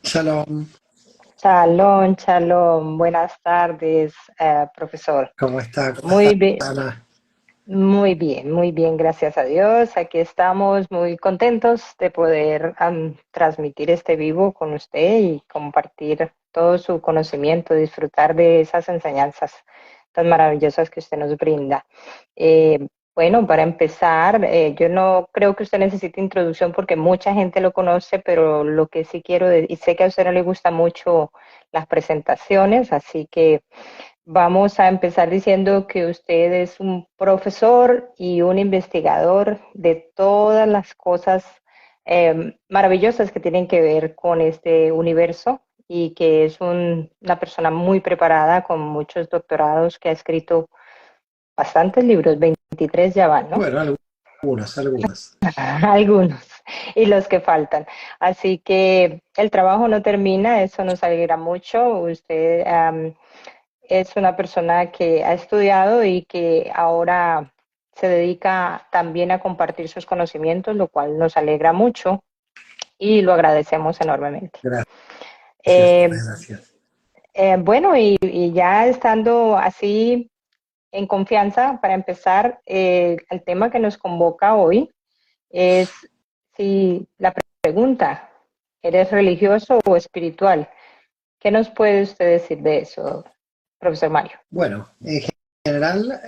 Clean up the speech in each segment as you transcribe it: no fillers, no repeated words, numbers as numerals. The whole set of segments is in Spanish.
Shalom, Shalom, shalom. Buenas tardes, profesor. ¿cómo está? ¿Cómo está, Muy bien, Ana? muy bien, gracias a Dios. Aquí estamos muy contentos de poder transmitir este vivo con usted y compartir todo su conocimiento, disfrutar de esas enseñanzas tan maravillosas que usted nos brinda. Eh, bueno, para empezar, yo no creo que usted necesite introducción porque mucha gente lo conoce, pero lo que sí y sé que a usted no le gusta mucho las presentaciones, así que vamos a empezar diciendo que usted es un profesor y un investigador de todas las cosas maravillosas que tienen que ver con este universo y que es una persona muy preparada con muchos doctorados que ha escrito bastantes libros, 23 ya van, ¿no? Bueno, algunas. Algunos y los que faltan. Así que el trabajo no termina, eso nos alegra mucho. Usted es una persona que ha estudiado y que ahora se dedica también a compartir sus conocimientos, lo cual nos alegra mucho y lo agradecemos enormemente. Gracias, Eh, gracias. bueno, y ya estando así en confianza, para empezar, el tema que nos convoca hoy es si la pregunta, ¿eres religioso o espiritual? ¿Qué nos puede usted decir de eso, profesor Mario? Bueno, en general,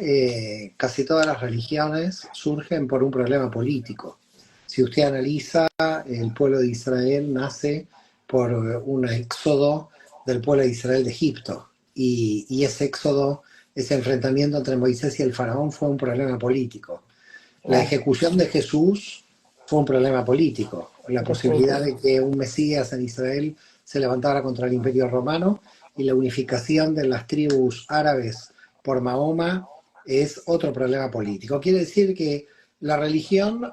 casi todas las religiones surgen por un problema político. Si usted analiza, el pueblo de Israel nace por un éxodo del pueblo de Israel de Egipto. Y ese éxodo, ese enfrentamiento entre Moisés y el faraón fue un problema político. La Ya, ejecución de Jesús fue un problema político, la posibilidad definitivo. de que un Mesías en Israel se levantara contra el Imperio Romano y la unificación de las tribus árabes por Mahoma es otro problema político. Quiere decir que la religión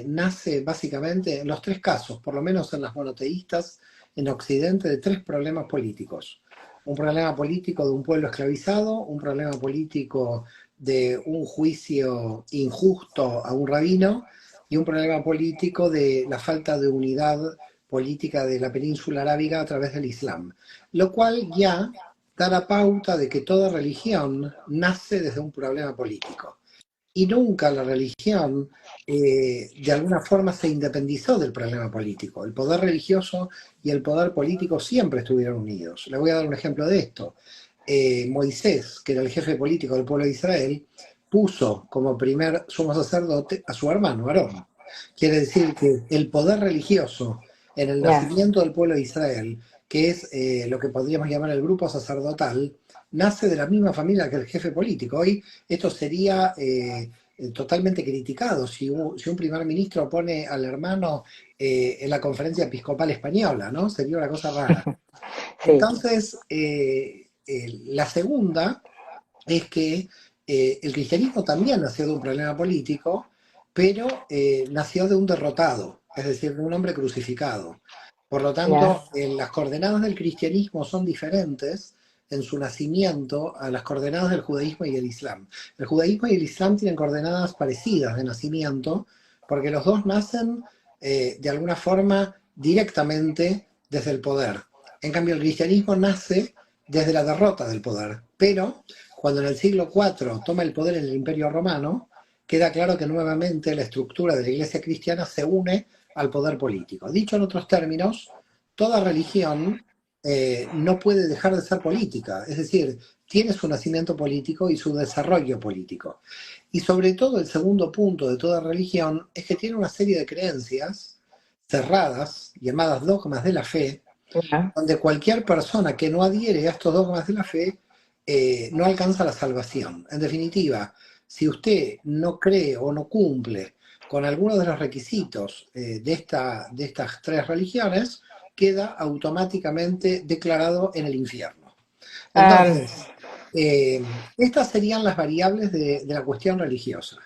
nace básicamente en los tres casos, por lo menos en las monoteístas en Occidente, de tres problemas políticos. Un problema político de un pueblo esclavizado, un problema político de un juicio injusto a un rabino y un problema político de la falta de unidad política de la península arábiga a través del Islam, lo cual ya da la pauta de que toda religión nace desde un problema político. Y nunca la religión de alguna forma se independizó del problema político. El poder religioso y el poder político siempre estuvieron unidos. Le voy a dar un ejemplo de esto. Moisés, que era el jefe político del pueblo de Israel, puso como primer sumo sacerdote a su hermano Aarón. Quiere decir que el poder religioso en el Ya. nacimiento del pueblo de Israel, que es lo que podríamos llamar el grupo sacerdotal, nace de la misma familia que el jefe político. Hoy esto sería totalmente criticado si un primer ministro pone al hermano en la conferencia episcopal española, ¿no? Sería una cosa rara. Sí. Entonces, la segunda es que el cristianismo también nació de un problema político, pero nació de un derrotado, es decir, de un hombre crucificado. Por lo Ya. tanto, las coordenadas del cristianismo son diferentes en su nacimiento a las coordenadas del judaísmo y el islam. El judaísmo y el islam tienen coordenadas parecidas de nacimiento, porque los dos nacen de alguna forma directamente desde el poder. En cambio, el cristianismo nace desde la derrota del poder, pero cuando en el siglo IV toma el poder en el Imperio Romano, queda claro que nuevamente la estructura de la Iglesia cristiana se une al poder político. Dicho en otros términos, toda religión no puede dejar de ser política, es decir, tiene su nacimiento político y su desarrollo político. Y sobre todo el segundo punto de toda religión es que tiene una serie de creencias cerradas, llamadas dogmas de la fe, Ya. donde cualquier persona que no adhiere a estos dogmas de la fe no alcanza la salvación. En definitiva, si usted no cree o no cumple con alguno de los requisitos de estas tres religiones, queda automáticamente declarado en el infierno. Am, Entonces, estas serían las variables de la cuestión religiosa.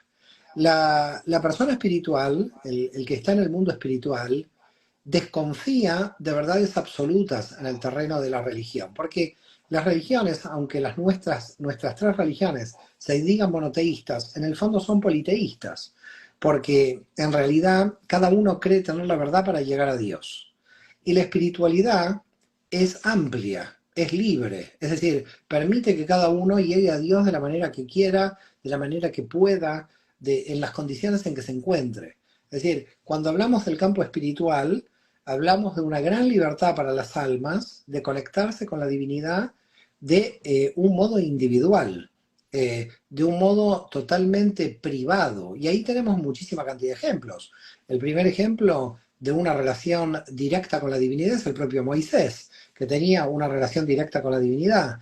La persona espiritual, el que está en el mundo espiritual, desconfía de verdades absolutas en el terreno de la religión, porque las religiones, aunque nuestras tres religiones se digan monoteístas, en el fondo son politeístas, porque en realidad cada uno cree tener la verdad para llegar a Dios. Y la espiritualidad es amplia, es libre, es decir, permite que cada uno llegue a Dios de la manera que quiera, de la manera que pueda, en las condiciones en que se encuentre. Es decir, cuando hablamos del campo espiritual, hablamos de una gran libertad para las almas de conectarse con la divinidad de un modo individual, de un modo totalmente privado. Y ahí tenemos muchísima cantidad de ejemplos. El primer ejemplo de una relación directa con la divinidad es el propio Moisés, que tenía una relación directa con la divinidad.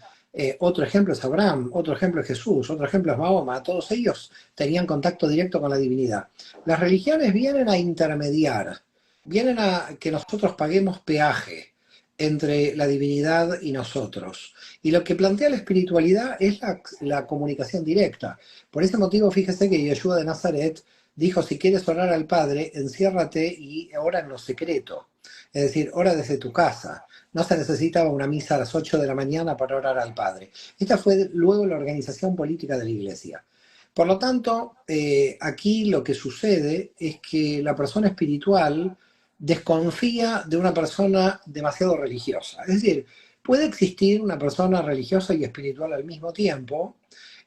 Otro ejemplo es Abraham, otro ejemplo es Jesús, otro ejemplo es Mahoma. Todos ellos tenían contacto directo con la divinidad. Las religiones vienen a intermediar, vienen a que nosotros paguemos peaje entre la divinidad y nosotros. Y lo que plantea la espiritualidad es la comunicación directa. Por ese motivo, fíjese que Yeshua de Nazaret dijo, si quieres orar al Padre, enciérrate y ora en lo secreto. Es decir, ora desde tu casa. No se necesitaba una misa a las 8 de la mañana para orar al Padre. Esta fue luego la organización política de la Iglesia. Por lo tanto, aquí lo que sucede es que la persona espiritual desconfía de una persona demasiado religiosa. Es decir, puede existir una persona religiosa y espiritual al mismo tiempo,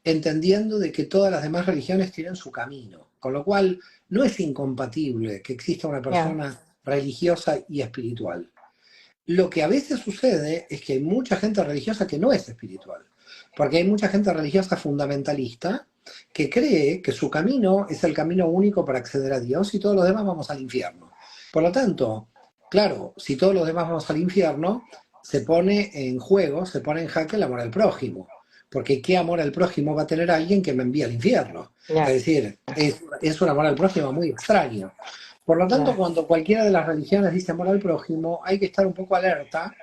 entendiendo de que todas las demás religiones tienen su camino, con lo cual no es incompatible que exista una Ya, persona religiosa y espiritual. Lo que a veces sucede es que hay mucha gente religiosa que no es espiritual, porque hay mucha gente religiosa fundamentalista que cree que su camino es el camino único para acceder a Dios y todos los demás vamos al infierno. Por lo tanto, claro, si todos los demás vamos al infierno, se pone en juego, se pone en jaque el amor al prójimo. Porque ¿qué amor al prójimo va a tener alguien que me envía al infierno? Es ya, decir, es un amor al prójimo muy extraño. Por lo tanto, ya, cuando cualquiera de las religiones dice amor al prójimo, hay que estar un poco alerta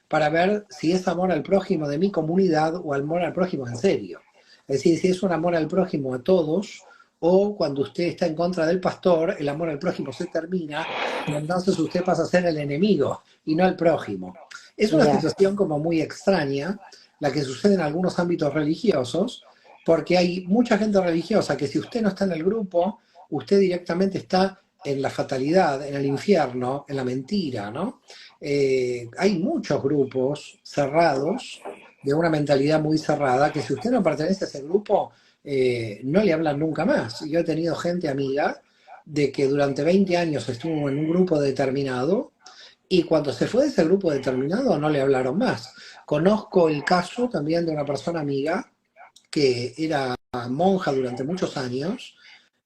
para ver si es amor al prójimo de mi comunidad o amor al prójimo en serio. Es decir, si es un amor al prójimo a todos, o cuando usted está en contra del pastor, el amor al prójimo se termina y entonces usted pasa a ser el enemigo y no el prójimo. Es una ya, situación como muy extraña la que sucede en algunos ámbitos religiosos, porque hay mucha gente religiosa que si usted no está en el grupo, usted directamente está en la fatalidad, en el infierno, en la mentira, ¿no? Hay muchos grupos cerrados, de una mentalidad muy cerrada, que si usted no pertenece a ese grupo, no le hablan nunca más. Yo he tenido gente amiga de que durante 20 años estuvo en un grupo determinado y cuando se fue de ese grupo determinado no le hablaron más. Conozco el caso también de una persona amiga que era monja durante muchos años,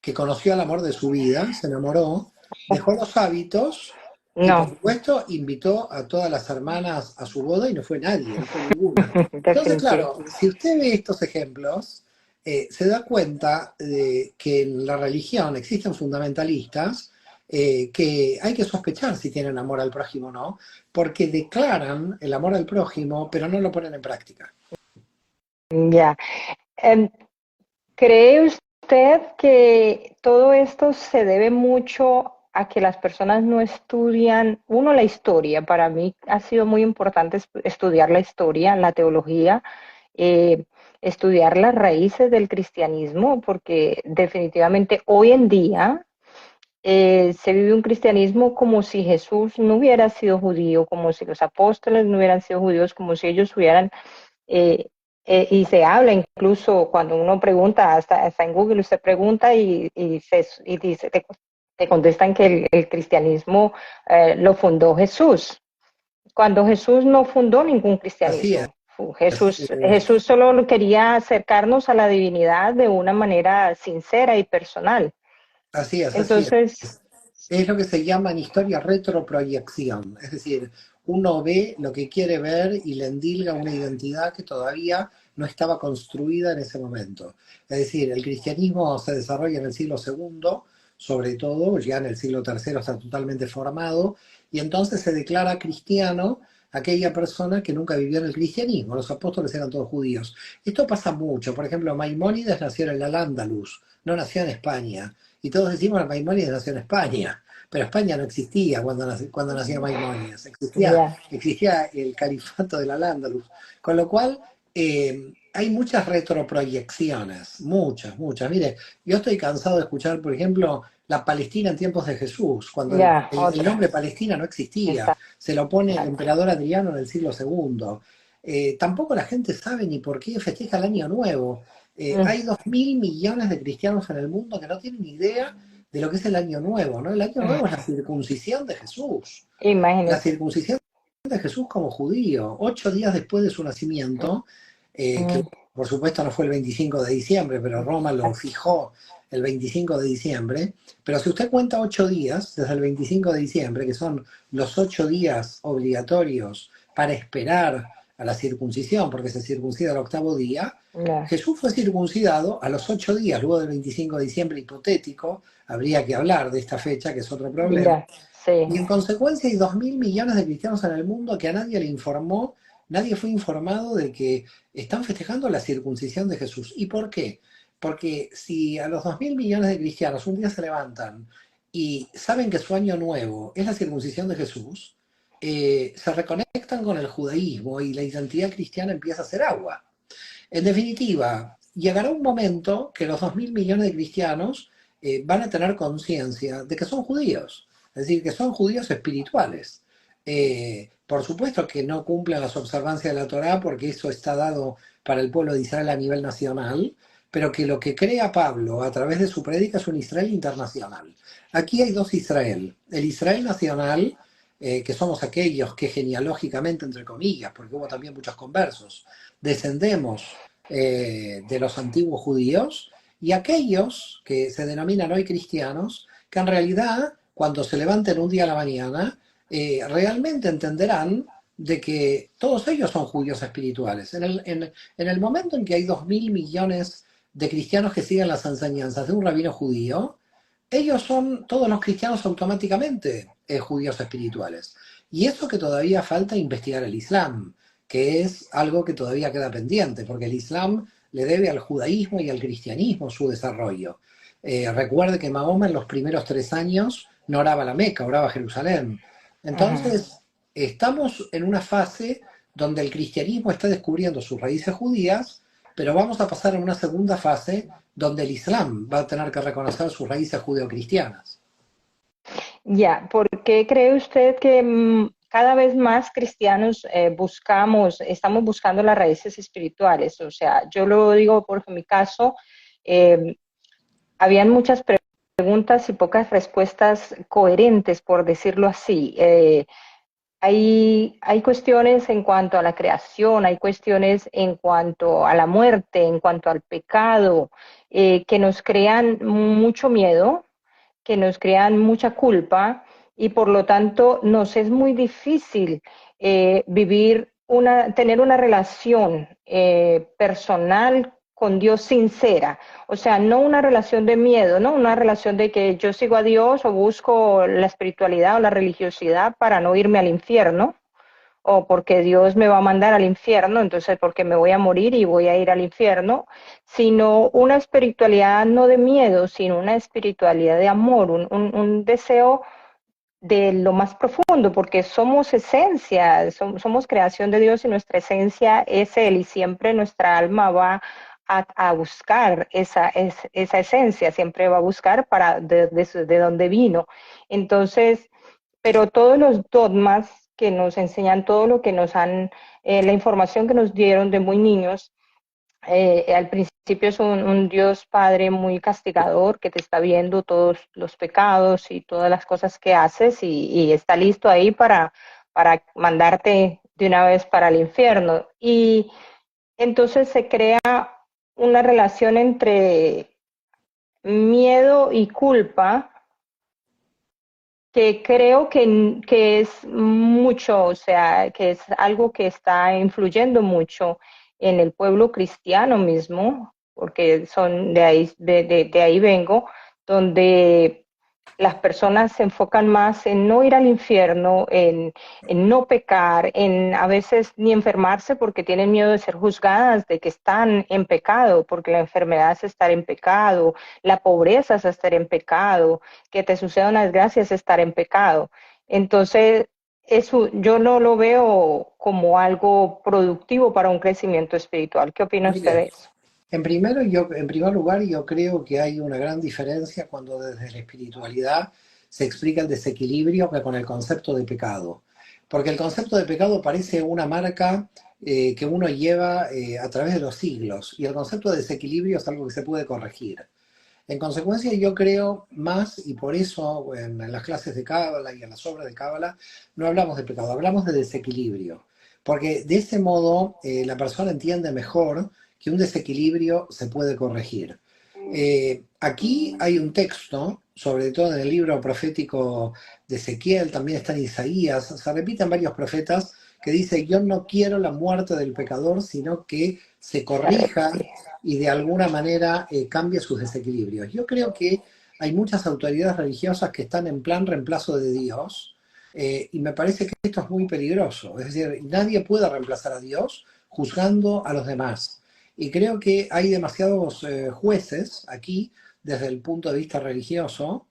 que conoció el amor de su vida, se enamoró, dejó los hábitos y por no, supuesto invitó a todas las hermanas a su boda y no fue nadie, no fue ninguna. Entonces, definitivo. claro, si usted ve estos ejemplos, se da cuenta de que en la religión existen fundamentalistas que hay que sospechar si tienen amor al prójimo o no, porque declaran el amor al prójimo, pero no lo ponen en práctica. Ya. Em, ¿Cree usted que todo esto se debe mucho a que las personas no estudian, uno, la historia? Para mí ha sido muy importante estudiar la historia, la teología, eh, estudiar las raíces del cristianismo, porque definitivamente hoy en día se vive un cristianismo como si Jesús no hubiera sido judío, como si los apóstoles no hubieran sido judíos, como si ellos hubieran eh, y se habla incluso cuando uno pregunta, hasta en Google usted pregunta y dice, te contestan que el cristianismo lo fundó Jesús, cuando Jesús no fundó ningún Así es. cristianismo. Jesús solo quería acercarnos a la divinidad de una manera sincera y personal. Así es, así es. Entonces, Es lo que se llama en historia retroproyección, es decir, uno ve lo que quiere ver y le endilga una identidad que todavía no estaba construida en ese momento. Es decir, el cristianismo se desarrolla en el siglo segundo, sobre todo, ya en el siglo tercero está totalmente formado, y entonces se declara cristiano aquella persona que nunca vivió en el cristianismo. Los apóstoles eran todos judíos. Esto pasa mucho. Por ejemplo, Maimónides nació en el Al-Ándalus, no nació en España. Y todos decimos que Maimónides nació en España, pero España no existía cuando nació Maimónides, existía, ya, existía el califato de la Al-Ándalus. Con lo cual, hay muchas retroproyecciones, muchas, muchas. Mire, yo estoy cansado de escuchar, por ejemplo, la Palestina en tiempos de Jesús, cuando Ya, el otra. nombre Palestina no existía, Exacto. se lo pone el emperador Adriano en el siglo segundo. Tampoco la gente sabe ni por qué festeja el Año Nuevo. Mm, Hay 2.000 millones de cristianos en el mundo que no tienen ni idea de lo que es el Año Nuevo, ¿no? El Año Nuevo es la circuncisión de Jesús. La Imagínese. circuncisión de Jesús como judío, 8 días después de su nacimiento, que Mm, por supuesto no fue el 25 de diciembre, pero Roma lo fijó el 25 de diciembre. Pero si usted cuenta 8 días desde el 25 de diciembre, que son los 8 días obligatorios para esperar a la circuncisión, porque se circuncida el octavo día, ya, Jesús fue circuncidado a los 8 días, luego del 25 de diciembre hipotético, habría que hablar de esta fecha, que es otro problema, ya, sí, y en consecuencia hay 2.000 millones de cristianos en el mundo que a nadie le informó, nadie fue informado de que están festejando la circuncisión de Jesús. ¿Y por qué? Porque si a los 2.000 millones de cristianos un día se levantan y saben que su año nuevo es la circuncisión de Jesús, se reconectan con el judaísmo y la identidad cristiana empieza a hacer agua. En definitiva, llegará un momento que los 2.000 millones de cristianos van a tener conciencia de que son judíos, es decir, que son judíos espirituales. Por supuesto que no cumplen las observancias de la Torá porque eso está dado para el pueblo de Israel a nivel nacional, pero que lo que crea Pablo a través de su prédica es un Israel internacional. Aquí hay dos Israel. El Israel nacional, que somos aquellos que genealógicamente, entre comillas, porque hubo también muchos conversos, descendemos de los antiguos judíos, y aquellos que se denominan hoy cristianos, que en realidad, cuando se levanten un día a la mañana, realmente entenderán de que todos ellos son judíos espirituales. En el momento en que hay 2.000 millones de cristianos que siguen las enseñanzas de un rabino judío, ellos son todos los cristianos automáticamente judíos espirituales. Y eso que todavía falta investigar el Islam, que es algo que todavía queda pendiente, porque el Islam le debe al judaísmo y al cristianismo su desarrollo. Recuerde que Mahoma en los primeros 3 años no oraba la Meca, oraba Jerusalén. ajá. Entonces, estamos en una fase donde el cristianismo está descubriendo sus raíces judías, pero vamos a pasar a una segunda fase donde el Islam va a tener que reconocer sus raíces judeocristianas. Ya, ¿por qué cree usted que cada vez más cristianos estamos buscando las raíces espirituales? O sea, yo lo digo por mi caso, eh, habían muchas preguntas y pocas respuestas coherentes, por decirlo así. Hay cuestiones en cuanto a la creación, hay cuestiones en cuanto a la muerte, en cuanto al pecado, que nos crean mucho miedo, que nos crean mucha culpa y por lo tanto nos es muy difícil tener una relación personal con Dios sincera, o sea, no una relación de miedo, no una relación de que yo sigo a Dios o busco la espiritualidad o la religiosidad para no irme al infierno, o porque Dios me va a mandar al infierno, entonces porque me voy a morir y voy a ir al infierno, sino una espiritualidad no de miedo, sino una espiritualidad de amor, un deseo de lo más profundo, porque somos esencia, somos creación de Dios y nuestra esencia es Él y siempre nuestra alma va a buscar esa esencia, siempre va a buscar de dónde vino. Entonces, pero todos los dogmas que nos enseñan, todo lo que nos han, la información que nos dieron de muy niños, al principio es un Dios Padre muy castigador que te está viendo todos los pecados y todas las cosas que haces y está listo ahí para mandarte de una vez para el infierno. Y entonces se crea una relación entre miedo y culpa que creo que es mucho, o sea, que es algo que está influyendo mucho en el pueblo cristiano mismo, porque son de ahí vengo, donde las personas se enfocan más en no ir al infierno, en no pecar, en a veces ni enfermarse porque tienen miedo de ser juzgadas, de que están en pecado, porque la enfermedad es estar en pecado, la pobreza es estar en pecado, que te suceda una desgracia es estar en pecado. Entonces, yo no lo veo como algo productivo para un crecimiento espiritual. ¿Qué opina usted Mire, de eso? en primer lugar, yo creo que hay una gran diferencia cuando desde la espiritualidad se explica el desequilibrio que con el concepto de pecado. Porque el concepto de pecado parece una marca que uno lleva a través de los siglos y el concepto de desequilibrio es algo que se puede corregir. En consecuencia, yo creo más, y por eso en las clases de Cábala y en las obras de Cábala no hablamos de pecado, hablamos de desequilibrio. Porque de ese modo la persona entiende mejor que un desequilibrio se puede corregir. Aquí hay un texto, sobre todo en el libro profético de Ezequiel, también está en Isaías, se repiten varios profetas que dice, yo no quiero la muerte del pecador, sino que se Claro que corrija sí. y de alguna manera cambie sus desequilibrios. Yo creo que hay muchas autoridades religiosas que están en plan reemplazo de Dios y me parece que esto es muy peligroso. Es decir, nadie puede reemplazar a Dios juzgando a los demás. Y creo que hay demasiados jueces aquí desde el punto de vista religioso,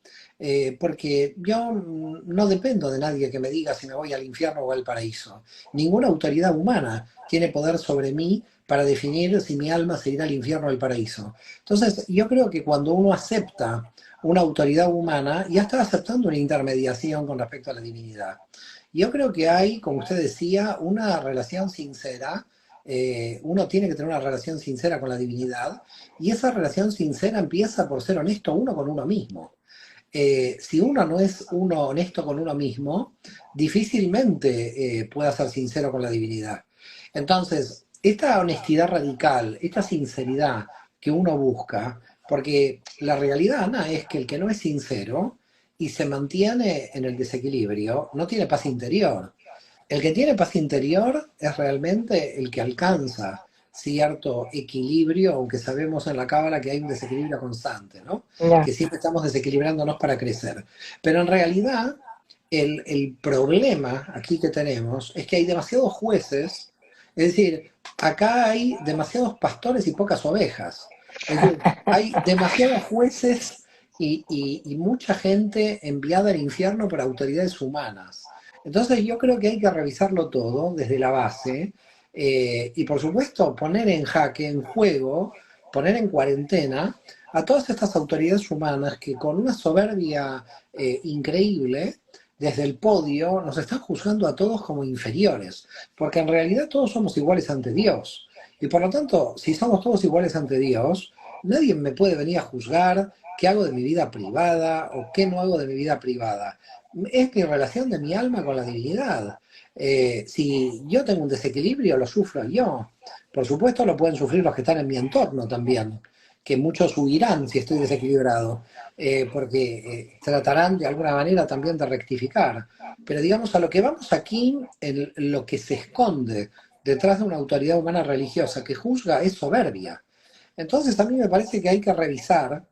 porque yo no dependo de nadie que me diga si me voy al infierno o al paraíso. Ninguna autoridad humana tiene poder sobre mí para definir si mi alma se irá al infierno o al paraíso. Entonces, yo creo que cuando uno acepta una autoridad humana, ya está aceptando una intermediación con respecto a la divinidad. Yo creo que hay, como usted decía, una relación sincera. Uno tiene que tener una relación sincera con la divinidad y esa relación sincera empieza por ser honesto uno con uno mismo. Si uno no es uno honesto con uno mismo, difícilmente pueda ser sincero con la divinidad. Entonces, esta honestidad radical, esta sinceridad que uno busca, porque la realidad, Ana, es que el que no es sincero y se mantiene en el desequilibrio, no tiene paz interior. El que tiene paz interior es realmente el que alcanza cierto equilibrio, aunque sabemos en la cábala que hay un desequilibrio constante, ¿no? Ya. Que siempre estamos desequilibrándonos para crecer. Pero en realidad, el problema aquí que tenemos es que hay demasiados jueces, es decir, acá hay demasiados pastores y pocas ovejas. Es decir, hay demasiados jueces y mucha gente enviada al infierno por autoridades humanas. Entonces yo creo que hay que revisarlo todo desde la base y por supuesto poner en jaque, en juego, poner en cuarentena a todas estas autoridades humanas que con una soberbia increíble desde el podio nos están juzgando a todos como inferiores, porque en realidad todos somos iguales ante Dios. Y por lo tanto, si somos todos iguales ante Dios, nadie me puede venir a juzgar qué hago de mi vida privada o qué no hago de mi vida privada. Es mi relación de mi alma con la divinidad. Si yo tengo un desequilibrio, lo sufro yo. Por supuesto, lo pueden sufrir los que están en mi entorno también, que muchos huirán si estoy desequilibrado, porque tratarán de alguna manera también de rectificar. Pero digamos, a lo que vamos aquí, lo que se esconde detrás de una autoridad humana religiosa que juzga es soberbia. Entonces a mí me parece que hay que revisar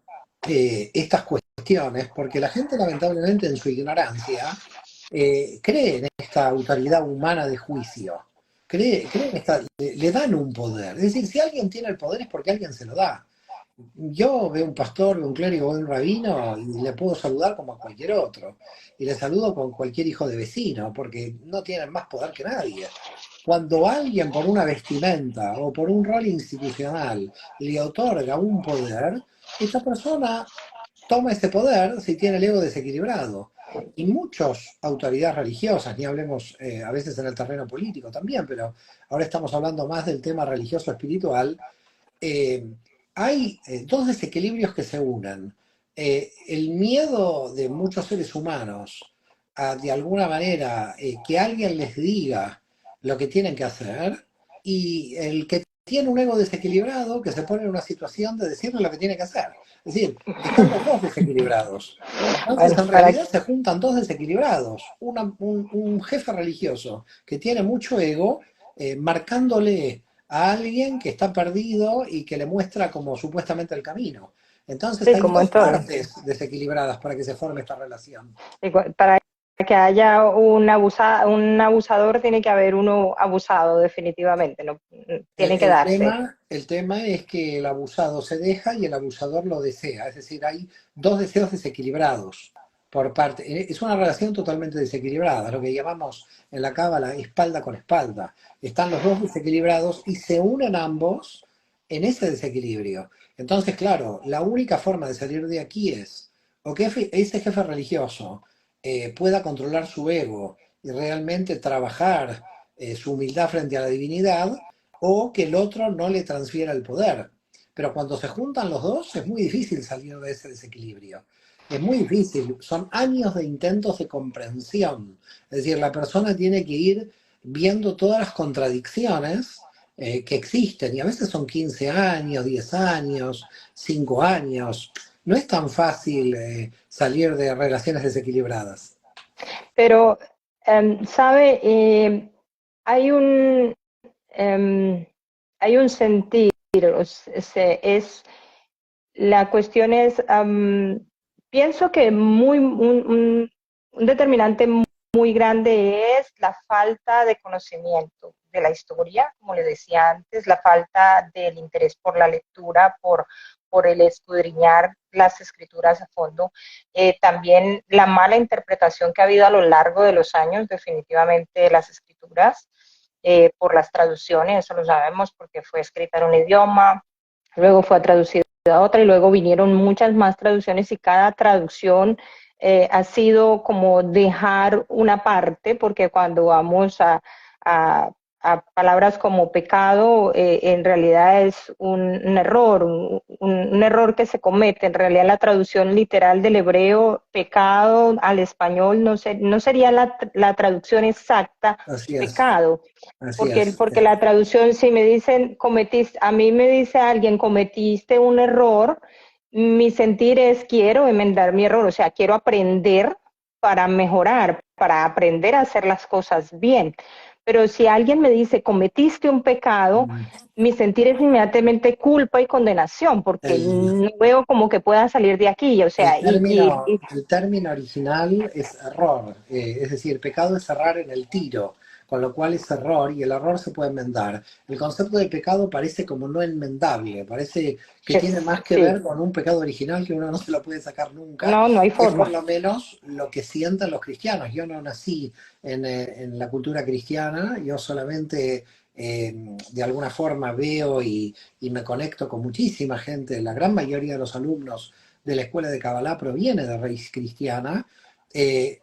estas cuestiones, porque la gente lamentablemente en su ignorancia cree en esta autoridad humana de juicio, cree en esta, le dan un poder. Es decir, si alguien tiene el poder es porque alguien se lo da. Yo veo un pastor, veo un clérigo, veo un rabino y le puedo saludar como a cualquier otro. Y le saludo con cualquier hijo de vecino, porque no tienen más poder que nadie. Cuando alguien por una vestimenta o por un rol institucional le otorga un poder, esta persona toma ese poder si tiene el ego desequilibrado. Y muchas autoridades religiosas, ni hablemos a veces en el terreno político también, pero ahora estamos hablando más del tema religioso espiritual, eh, hay dos desequilibrios que se unen. El miedo de muchos seres humanos a, de alguna manera, que alguien les diga lo que tienen que hacer, y el que tiene un ego desequilibrado que se pone en una situación de decirle lo que tiene que hacer. Es decir, están los dos desequilibrados. Entonces, Bueno, en realidad se juntan dos desequilibrados. Un jefe religioso que tiene mucho ego, marcándole a alguien que está perdido y que le muestra como supuestamente el camino. Entonces sí, hay como en dos todo. partes desequilibradas para que se forme esta relación. Para que haya un abusador, tiene que haber uno abusado, definitivamente. No, tiene que darse. El tema es que el abusado se deja y el abusador lo desea. Es decir, hay dos deseos desequilibrados. por parte, es una relación totalmente desequilibrada, lo que llamamos en la cábala espalda con espalda. Están los dos desequilibrados y se unen ambos en ese desequilibrio. Entonces, claro, la única forma de salir de aquí es o que ese jefe religioso pueda controlar su ego y realmente trabajar su humildad frente a la divinidad, o que el otro no le transfiera el poder. Pero cuando se juntan los dos es muy difícil salir de ese desequilibrio. Es muy difícil, son años de intentos de comprensión. Es decir, la persona tiene que ir viendo todas las contradicciones que existen, y a veces son 15 años, 10 años, 5 años. No es tan fácil salir de relaciones desequilibradas. Pero, ¿sabe? Hay un, em, hay un sentir, es, la cuestión es, pienso que un determinante muy grande es la falta de conocimiento de la historia, como le decía antes, la falta del interés por la lectura, por el escudriñar las escrituras a fondo, también la mala interpretación que ha habido a lo largo de los años, definitivamente, de las escrituras, por las traducciones, eso lo sabemos porque fue escrita en un idioma, luego fue traducida a otra y luego vinieron muchas más traducciones y cada traducción ha sido como dejar una parte, porque cuando vamos a palabras como pecado, en realidad es un error, un error que se comete. En realidad la traducción literal del hebreo, pecado, al español, no sería la traducción exacta, Así es, pecado. así Porque, es. porque la traducción, si me dicen, cometiste, a mí me dice alguien, cometiste un error, mi sentir es, quiero enmendar mi error, o sea, quiero aprender para mejorar, para aprender a hacer las cosas bien. Pero si alguien me dice, cometiste un pecado, mi sentir es inmediatamente culpa y condenación, porque El, no veo como que pueda salir de aquí, o sea, el término original es error, es decir, pecado es errar en el tiro, con lo cual es error y el error se puede enmendar. El concepto de pecado parece como no enmendable, parece que tiene más que sí, ver con un pecado original que uno no se lo puede sacar nunca. no, no hay Es por forma. lo menos lo que sienten los cristianos. Yo no nací en la cultura cristiana, yo solamente de alguna forma veo y me conecto con muchísima gente, la gran mayoría de los alumnos de la escuela de Kabbalah proviene de raíz cristiana.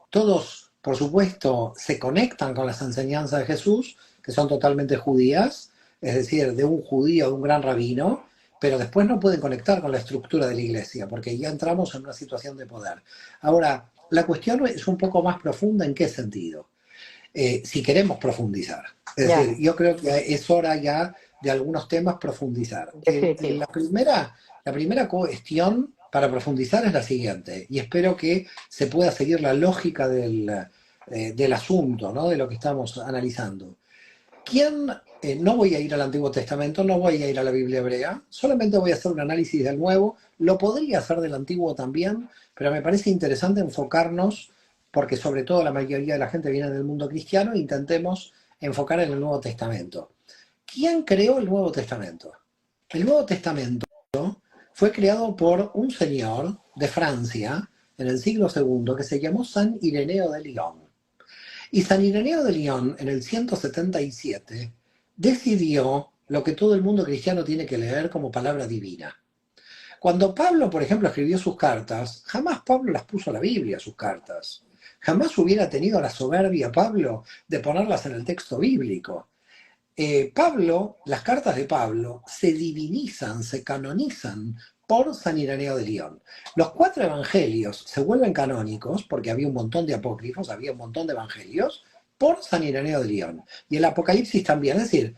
Todos, por supuesto, se conectan con las enseñanzas de Jesús, que son totalmente judías, es decir, de un judío, de un gran rabino, pero después no pueden conectar con la estructura de la iglesia, porque ya entramos en una situación de poder. Ahora, la cuestión es un poco más profunda. ¿En qué sentido? Si queremos profundizar. Es decir, Ya, yo creo que es hora ya de algunos temas profundizar. definitivo. La primera cuestión para profundizar es la siguiente, y espero que se pueda seguir la lógica del asunto, ¿no? De lo que estamos analizando. ¿Quién, no voy a ir al Antiguo Testamento, no voy a ir a la Biblia hebrea, solamente voy a hacer un análisis del Nuevo, lo podría hacer del Antiguo también, pero me parece interesante enfocarnos, porque sobre todo la mayoría de la gente viene del mundo cristiano, intentemos enfocar en el Nuevo Testamento. ¿Quién creó el Nuevo Testamento? El Nuevo Testamento fue creado por un señor de Francia en el siglo II que se llamó San Ireneo de Lyon. Y San Ireneo de Lyon, en el 177, decidió lo que todo el mundo cristiano tiene que leer como palabra divina. Cuando Pablo, por ejemplo, escribió sus cartas, jamás Pablo las puso a la Biblia, sus cartas. Jamás hubiera tenido la soberbia Pablo de ponerlas en el texto bíblico. Pablo, las cartas de Pablo se divinizan, se canonizan por San Ireneo de Lyon. Los 4 evangelios se vuelven canónicos, porque había un montón de apócrifos, había un montón de evangelios, por San Ireneo de Lyon. Y el Apocalipsis también, es decir,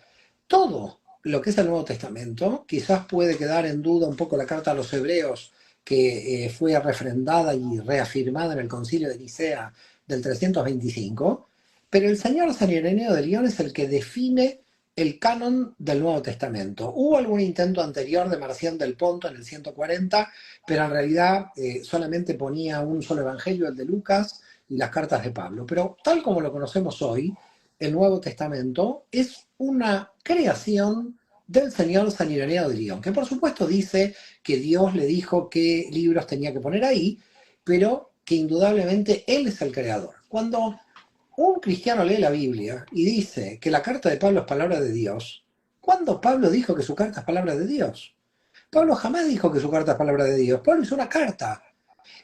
todo lo que es el Nuevo Testamento, quizás puede quedar en duda un poco la carta a los hebreos, que fue refrendada y reafirmada en el concilio de Nicea del 325, pero el señor San Ireneo de Lyon es el que define el canon del Nuevo Testamento. Hubo algún intento anterior de Marcián del Ponto en el 140, pero en realidad solamente ponía un solo evangelio, el de Lucas, y las cartas de Pablo. Pero tal como lo conocemos hoy, el Nuevo Testamento es una creación del señor San Ireneo de Lyon, que por supuesto dice que Dios le dijo qué libros tenía que poner ahí, pero que indudablemente Él es el creador. Cuando un cristiano lee la Biblia y dice que la carta de Pablo es palabra de Dios, ¿cuándo Pablo dijo que su carta es palabra de Dios? Pablo jamás dijo que su carta es palabra de Dios. Pablo hizo una carta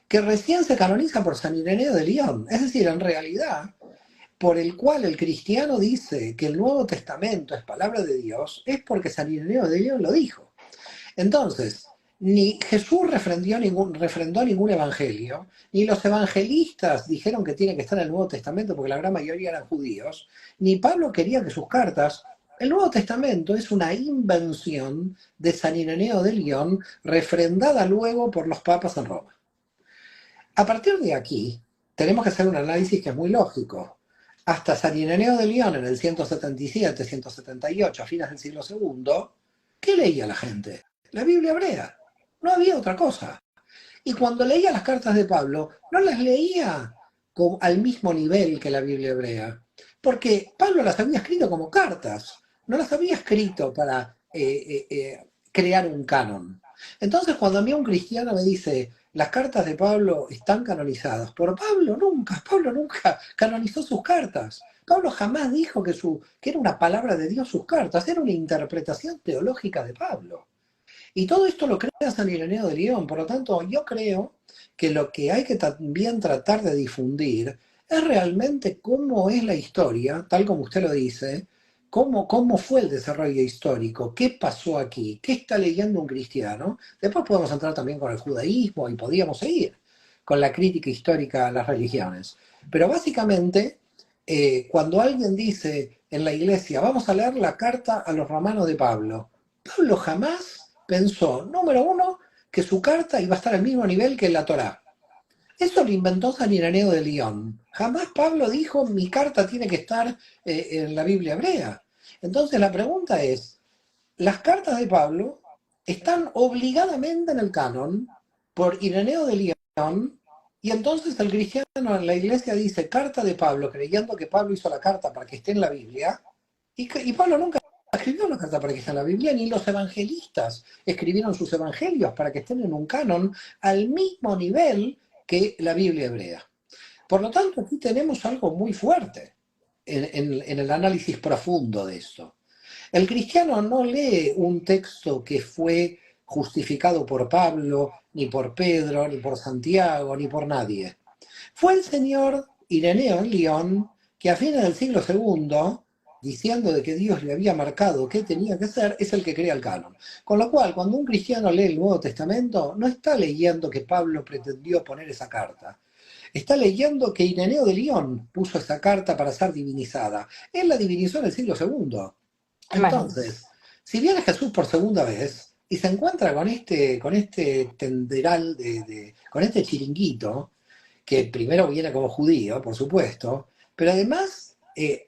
que recién se canoniza por San Ireneo de León. Es decir, en realidad, por el cual el cristiano dice que el Nuevo Testamento es palabra de Dios, es porque San Ireneo de León lo dijo. Entonces, ni Jesús refrendó ningún evangelio, ni los evangelistas dijeron que tiene que estar en el Nuevo Testamento porque la gran mayoría eran judíos, ni Pablo quería que sus cartas. El Nuevo Testamento es una invención de San Ireneo de León, refrendada luego por los papas en Roma. A partir de aquí, tenemos que hacer un análisis que es muy lógico. Hasta San Ireneo de León en el 177, 178, a fines del siglo segundo, ¿qué leía la gente? La Biblia hebrea. No había otra cosa. Y cuando leía las cartas de Pablo, no las leía al mismo nivel que la Biblia hebrea, porque Pablo las había escrito como cartas, no las había escrito para crear un canon. Entonces, cuando a mí un cristiano me dice, las cartas de Pablo están canonizadas, por Pablo nunca canonizó sus cartas. Pablo jamás dijo que era una palabra de Dios sus cartas, era una interpretación teológica de Pablo. Y todo esto lo crea San Ireneo de León. Por lo tanto, yo creo que lo que hay que también tratar de difundir es realmente cómo es la historia, tal como usted lo dice, cómo fue el desarrollo histórico, qué pasó aquí, qué está leyendo un cristiano. Después podemos entrar también con el judaísmo y podríamos seguir con la crítica histórica a las religiones. Pero básicamente, cuando alguien dice en la iglesia, vamos a leer la carta a los romanos de Pablo, Pablo jamás pensó, número uno, que su carta iba a estar al mismo nivel que la Torá. Eso lo inventó San Ireneo de León. Jamás Pablo dijo, mi carta tiene que estar en la Biblia hebrea. Entonces la pregunta es, las cartas de Pablo están obligadamente en el canon por Ireneo de León, y entonces el cristiano en la iglesia dice carta de Pablo, creyendo que Pablo hizo la carta para que esté en la Biblia, y Pablo nunca escribió una carta para que esté en la Biblia, ni los evangelistas escribieron sus evangelios para que estén en un canon al mismo nivel que la Biblia hebrea. Por lo tanto, aquí tenemos algo muy fuerte en el análisis profundo de esto. El cristiano no lee un texto que fue justificado por Pablo, ni por Pedro, ni por Santiago, ni por nadie. Fue el señor Ireneo en León que a fines del siglo segundo, diciendo de que Dios le había marcado qué tenía que ser, es el que crea el canon. Con lo cual, cuando un cristiano lee el Nuevo Testamento, no está leyendo que Pablo pretendió poner esa carta. Está leyendo que Ireneo de León puso esa carta para ser divinizada. Él la divinizó en el siglo segundo. Imagínense. Entonces, si viene Jesús por segunda vez y se encuentra con este tenderal, con este chiringuito, que primero viene como judío, por supuesto, pero además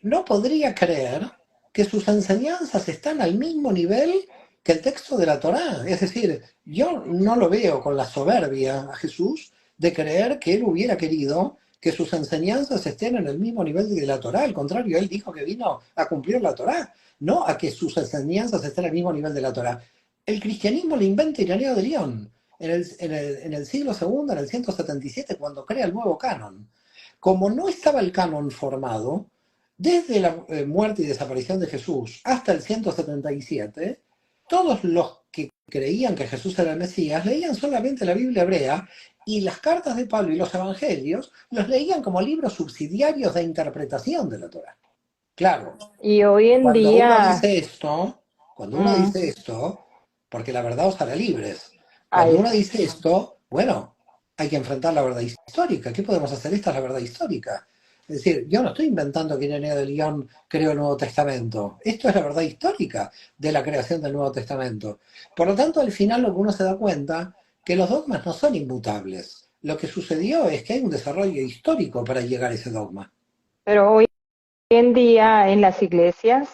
no podría creer que sus enseñanzas están al mismo nivel que el texto de la Torá. Es decir, yo no lo veo con la soberbia a Jesús de creer que él hubiera querido que sus enseñanzas estén en el mismo nivel de la Torá. Al contrario, él dijo que vino a cumplir la Torá, no a que sus enseñanzas estén al mismo nivel de la Torá. El cristianismo lo inventa Ireneo de León en el siglo segundo, en el 177, cuando crea el nuevo canon. Como no estaba el canon formado, desde la muerte y desaparición de Jesús hasta el 177, todos los que creían que Jesús era el Mesías leían solamente la Biblia hebrea, y las cartas de Pablo y los evangelios los leían como libros subsidiarios de interpretación de la Torá. Claro, Y hoy en cuando uno día, dice esto, cuando uno mm, dice esto, porque la verdad os hará libres, cuando ahí, uno dice esto, bueno, hay que enfrentar la verdad histórica. ¿Qué podemos hacer? Esta es la verdad histórica. Es decir, yo no estoy inventando que Ireneo de León creó el Nuevo Testamento. Esto es la verdad histórica de la creación del Nuevo Testamento. Por lo tanto, al final lo que uno se da cuenta, que los dogmas no son inmutables. Lo que sucedió es que hay un desarrollo histórico para llegar a ese dogma. pero hoy en día en las iglesias,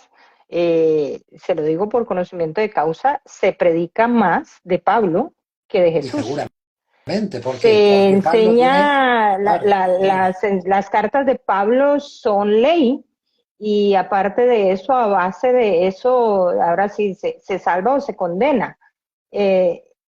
se lo digo por conocimiento de causa, se predica más de Pablo que de Y Jesús. seguramente, ¿por qué? Se Porque Pablo tiene. enseña, Claro, las cartas de Pablo son ley, y aparte de eso, a base de eso, ahora sí se salva o se condena.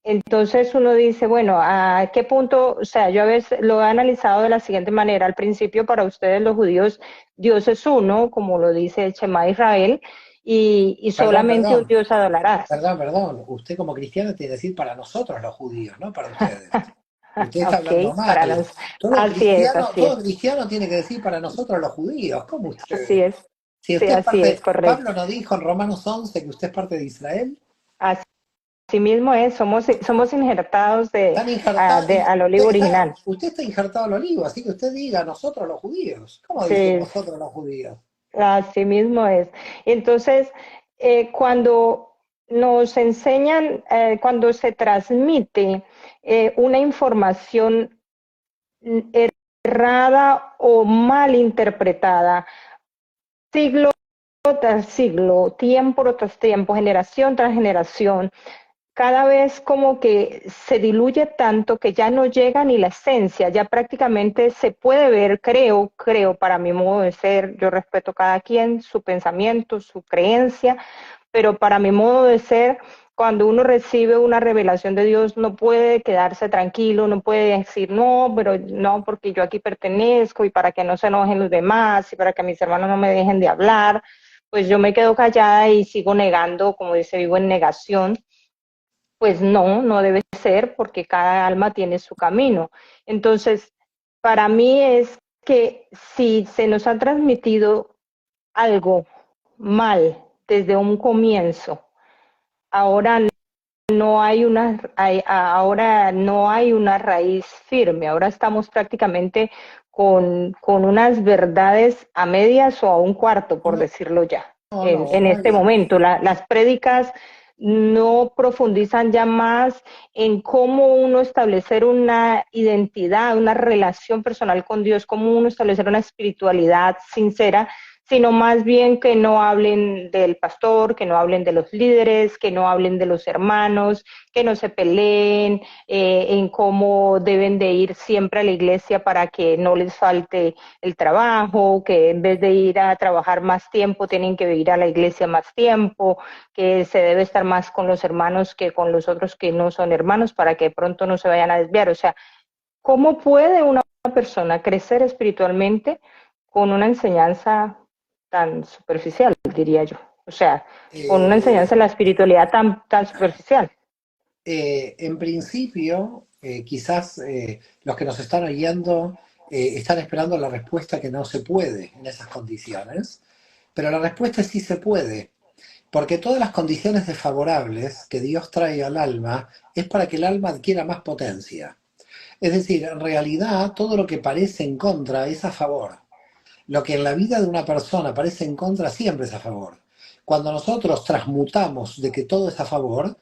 Entonces uno dice, bueno, ¿a qué punto? O sea, yo a veces lo he analizado de la siguiente manera. Al principio, para ustedes los judíos, Dios es uno, como lo dice el Shema Israel, y Perdón, solamente un perdón, Dios adorarás. perdón. Usted como cristiano tiene que decir para nosotros los judíos, no para ustedes. Usted está hablando Ok, para mal. los... Así es, así Todo es, cristiano tiene que decir para nosotros los judíos. ¿Cómo así ustedes? es. Si Sí, usted es así es, parte, Pablo correcto. no dijo en Romanos 11 que usted es parte de Israel. Así mismo es, somos injertados Están injertados, al olivo original. usted está injertado al olivo, así que usted diga nosotros los judíos. ¿Cómo dice Sí, nosotros los judíos? así mismo es. Entonces, cuando nos enseñan, cuando se transmite una información errada o mal interpretada, siglo tras siglo, tiempo tras tiempo, generación tras generación, cada vez como que se diluye tanto que ya no llega ni la esencia, ya prácticamente se puede ver, creo, para mi modo de ser, yo respeto a cada quien, su pensamiento, su creencia, pero para mi modo de ser, cuando uno recibe una revelación de Dios, no puede quedarse tranquilo, no puede decir, no, pero no, porque yo aquí pertenezco y para que no se enojen los demás y para que mis hermanos no me dejen de hablar, pues yo me quedo callada y sigo negando, como dice, vivo en negación. Pues no, no debe ser porque cada alma tiene su camino. Entonces, para mí es que si se nos ha transmitido algo mal desde un comienzo, ahora ahora no hay una raíz firme, ahora estamos prácticamente con unas verdades a medias o a un cuarto, por No, decirlo ya, no en este hay. momento. Las prédicas no profundizan ya más en cómo uno establecer una identidad, una relación personal con Dios, cómo uno establecer una espiritualidad sincera, sino más bien que no hablen del pastor, que no hablen de los líderes, que no hablen de los hermanos, que no se peleen en cómo deben de ir siempre a la iglesia para que no les falte el trabajo, que en vez de ir a trabajar más tiempo tienen que ir a la iglesia más tiempo, que se debe estar más con los hermanos que con los otros que no son hermanos para que de pronto no se vayan a desviar. O sea, ¿cómo puede una persona crecer espiritualmente con una enseñanza tan superficial, diría yo? O sea, con una Eh, enseñanza de la espiritualidad tan superficial. en principio, quizás los que nos están oyendo están esperando la respuesta que no se puede en esas condiciones, pero la respuesta es sí se puede, porque todas las condiciones desfavorables que Dios trae al alma es para que el alma adquiera más potencia. Es decir, en realidad todo lo que parece en contra es a favor. Lo que en la vida de una persona parece en contra siempre es a favor. Cuando nosotros transmutamos de que todo es a favor,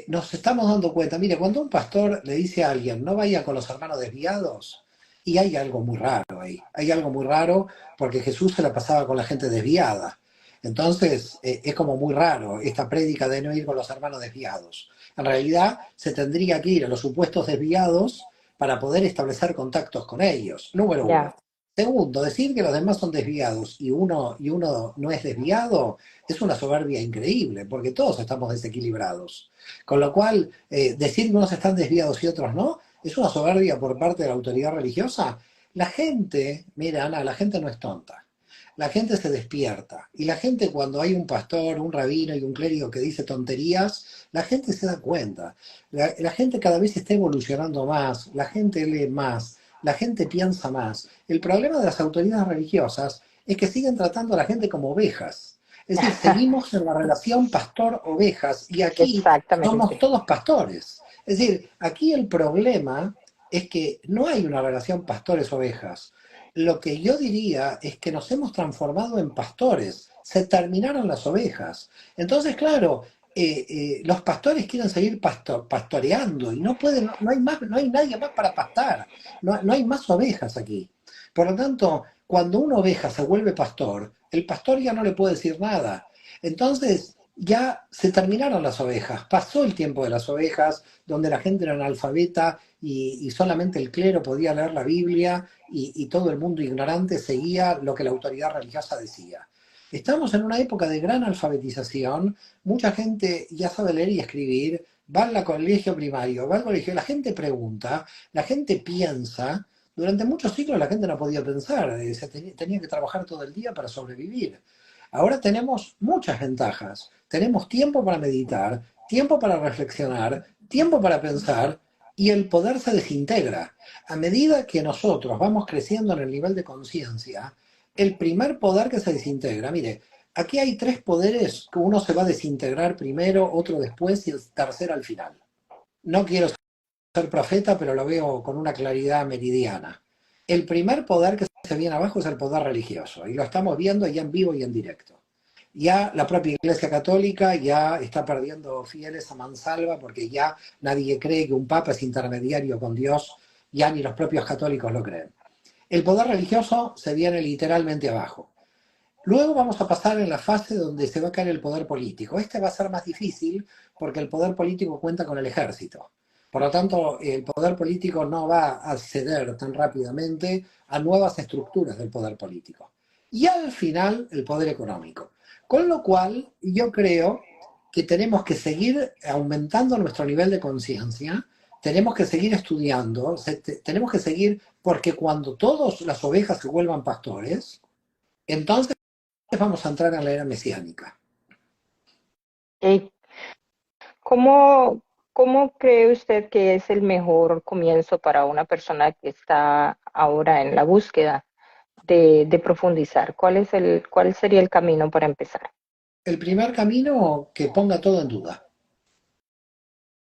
nos estamos dando cuenta, mire, cuando un pastor le dice a alguien, no vaya con los hermanos desviados, y hay algo muy raro ahí, hay algo muy raro porque Jesús se la pasaba con la gente desviada. Entonces, es como muy raro esta prédica de no ir con los hermanos desviados. En realidad, se tendría que ir a los supuestos desviados para poder establecer contactos con ellos, número uno. Ya, Segundo, decir que los demás son desviados y uno no es desviado es una soberbia increíble, porque todos estamos desequilibrados. Con lo cual, decir que unos están desviados y otros no, es una soberbia por parte de la autoridad religiosa. La gente, mira Ana, la gente no es tonta. La gente se despierta. Y la gente cuando hay un pastor, un rabino y un clérigo que dice tonterías, la gente se da cuenta. La gente cada vez está evolucionando más, la gente lee más, la gente piensa más. El problema de las autoridades religiosas es que siguen tratando a la gente como ovejas. Es decir, seguimos en la relación pastor-ovejas y aquí somos exactamente. todos pastores. Es decir, aquí el problema es que no hay una relación pastores-ovejas. Lo que yo diría es que nos hemos transformado en pastores. Se terminaron las ovejas. Entonces, claro, los pastores quieren seguir pastoreando y no pueden, no hay más, no hay nadie más para pastar. No hay más ovejas aquí. Por lo tanto, cuando una oveja se vuelve pastor, el pastor ya no le puede decir nada. Entonces, ya se terminaron las ovejas, pasó el tiempo de las ovejas, donde la gente era analfabeta y solamente el clero podía leer la Biblia y todo el mundo ignorante seguía lo que la autoridad religiosa decía. Estamos en una época de gran alfabetización, mucha gente ya sabe leer y escribir, va al colegio primario, va al colegio, la gente pregunta, la gente piensa. Durante muchos siglos la gente no podía pensar, tenía que trabajar todo el día para sobrevivir. Ahora tenemos muchas ventajas. Tenemos tiempo para meditar, tiempo para reflexionar, tiempo para pensar y el poder se desintegra. A medida que nosotros vamos creciendo en el nivel de conciencia, el primer poder que se desintegra, mire, aquí hay tres poderes que uno se va a desintegrar primero, otro después y el tercero al final. No quiero ser profeta, pero lo veo con una claridad meridiana. El primer poder que se viene abajo es el poder religioso, y lo estamos viendo ya en vivo y en directo. Ya la propia Iglesia Católica ya está perdiendo fieles a mansalva porque ya nadie cree que un papa es intermediario con Dios, ya ni los propios católicos lo creen. El poder religioso se viene literalmente abajo. Luego vamos a pasar en la fase donde se va a caer el poder político. Este va a ser más difícil porque el poder político cuenta con el ejército. Por lo tanto, el poder político no va a ceder tan rápidamente a nuevas estructuras del poder político. Y al final, el poder económico. Con lo cual, yo creo que tenemos que seguir aumentando nuestro nivel de conciencia, tenemos que seguir estudiando, tenemos que seguir, porque cuando todas las ovejas se vuelvan pastores, entonces vamos a entrar en la era mesiánica. ¿Y cómo cree usted que es el mejor comienzo para una persona que está ahora en la búsqueda de profundizar? ¿Cuál sería el camino para empezar? El primer camino que ponga todo en duda.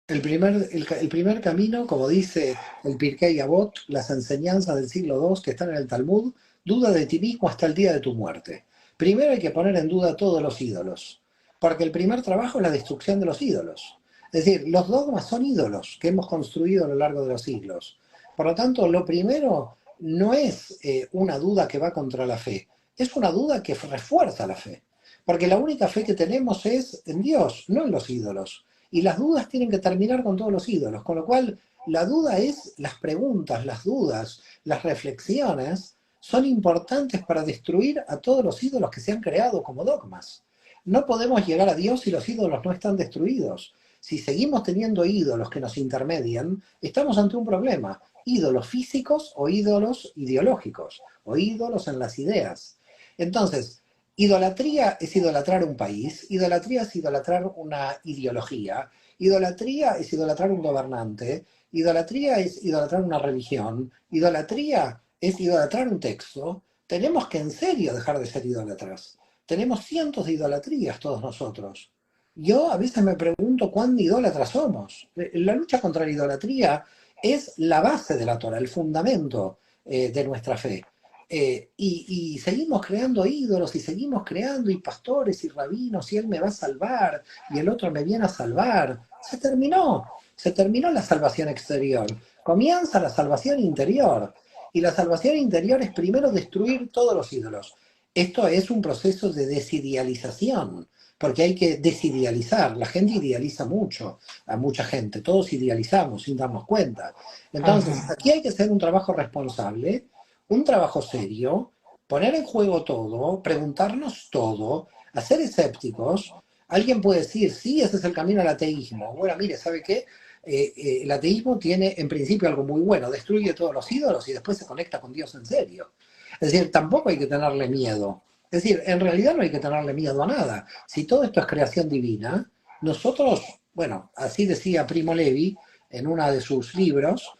El primer camino, como dice el Pirkei Avot, las enseñanzas del siglo II que están en el Talmud, duda de ti mismo hasta el día de tu muerte. Primero hay que poner en duda todos los ídolos, porque el primer trabajo es la destrucción de los ídolos. Es decir, los dogmas son ídolos que hemos construido a lo largo de los siglos. Por lo tanto, lo primero no es una duda que va contra la fe, es una duda que refuerza la fe. Porque la única fe que tenemos es en Dios, no en los ídolos. Y las dudas tienen que terminar con todos los ídolos, con lo cual la duda es, las preguntas, las dudas, las reflexiones son importantes para destruir a todos los ídolos que se han creado como dogmas. No podemos llegar a Dios si los ídolos no están destruidos. Si seguimos teniendo ídolos que nos intermedian, estamos ante un problema. Ídolos físicos o ídolos ideológicos, o ídolos en las ideas. Entonces, idolatría es idolatrar un país, idolatría es idolatrar una ideología, idolatría es idolatrar un gobernante, idolatría es idolatrar una religión, idolatría es idolatrar un texto. Tenemos que en serio dejar de ser idólatras. Tenemos cientos de idolatrías todos nosotros. Yo a veces me pregunto cuán idólatras somos. La lucha contra la idolatría es la base de la Torah, el fundamento de nuestra fe. Y seguimos creando ídolos y seguimos creando y pastores y rabinos y él me va a salvar y el otro me viene a salvar. Se terminó la salvación exterior. Comienza la salvación interior. Y la salvación interior es primero destruir todos los ídolos. Esto es un proceso de desidealización, porque hay que desidealizar. La gente idealiza mucho, a mucha gente. Todos idealizamos sin darnos cuenta. Entonces, Ajá. aquí hay que hacer un trabajo responsable, un trabajo serio, poner en juego todo, preguntarnos todo, a ser escépticos. Alguien puede decir, sí, ese es el camino al ateísmo. Bueno, mire, ¿sabe qué? El ateísmo tiene en principio algo muy bueno, destruye todos los ídolos y después se conecta con Dios en serio. Es decir, tampoco hay que tenerle miedo. Es decir, en realidad no hay que tenerle miedo a nada. Si todo esto es creación divina, nosotros, bueno, así decía Primo Levi en uno de sus libros,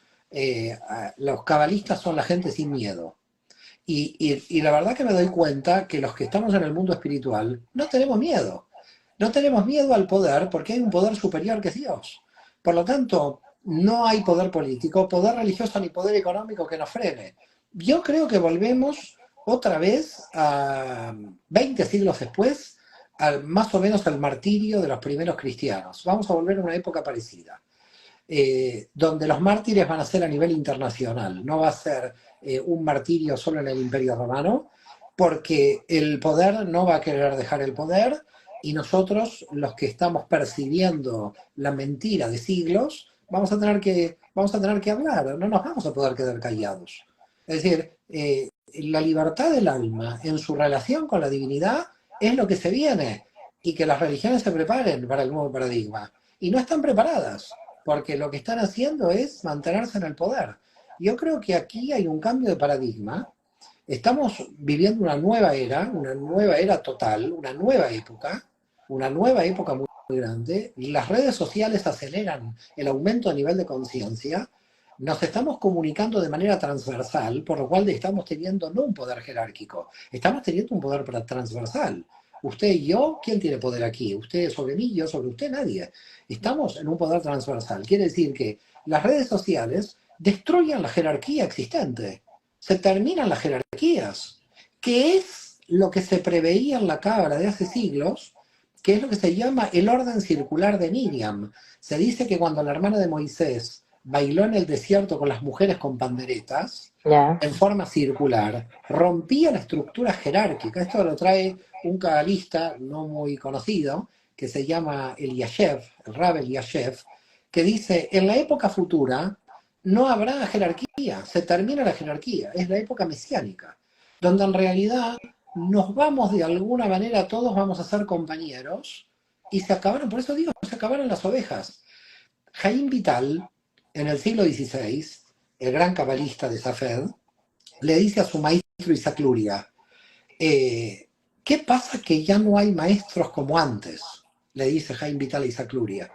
los cabalistas son la gente sin miedo. Y la verdad que me doy cuenta que los que estamos en el mundo espiritual no tenemos miedo. No tenemos miedo al poder porque hay un poder superior que es Dios. Por lo tanto, no hay poder político, poder religioso ni poder económico que nos frene. Yo creo que volvemos otra vez a 20 siglos después, más o menos al martirio de los primeros cristianos. Vamos a volver a una época parecida donde los mártires van a ser a nivel internacional, no va a ser un martirio solo en el Imperio Romano, porque el poder no va a querer dejar el poder y nosotros, los que estamos percibiendo la mentira de siglos, vamos a tener que hablar, no nos vamos a poder quedar callados. Es decir, la libertad del alma en su relación con la divinidad es lo que se viene y que las religiones se preparen para el nuevo paradigma. y no están preparadas, porque lo que están haciendo es mantenerse en el poder. Yo creo que aquí hay un cambio de paradigma. Estamos viviendo una nueva era total, una nueva época muy grande. Las redes sociales aceleran el aumento a nivel de conciencia. Nos estamos comunicando de manera transversal, por lo cual estamos teniendo no un poder jerárquico, estamos teniendo un poder transversal. Usted y yo, ¿quién tiene poder aquí? Usted sobre mí, yo sobre usted, nadie. Estamos en un poder transversal. Quiere decir que las redes sociales destruyen la jerarquía existente. Se terminan las jerarquías, que es lo que se preveía en la Cábala de hace siglos, que es lo que se llama el orden circular de Miriam. Se dice que cuando la hermana de Moisés bailó en el desierto con las mujeres con panderetas, Ya. en forma circular, rompía la estructura jerárquica. Esto lo trae un cabalista no muy conocido, que se llama Eliashev, el Rab Eliashev, que dice, en la época futura no habrá jerarquía, se termina la jerarquía, es la época mesiánica, donde en realidad nos vamos de alguna manera, todos vamos a ser compañeros, y se acabaron, por eso digo, se acabaron las ovejas. Jaime Vital, en el siglo XVI, el gran cabalista de Safed, le dice a su maestro Isaac Luria, ¿qué pasa que ya no hay maestros como antes? Le dice Jaime Vital a Isaac Luria.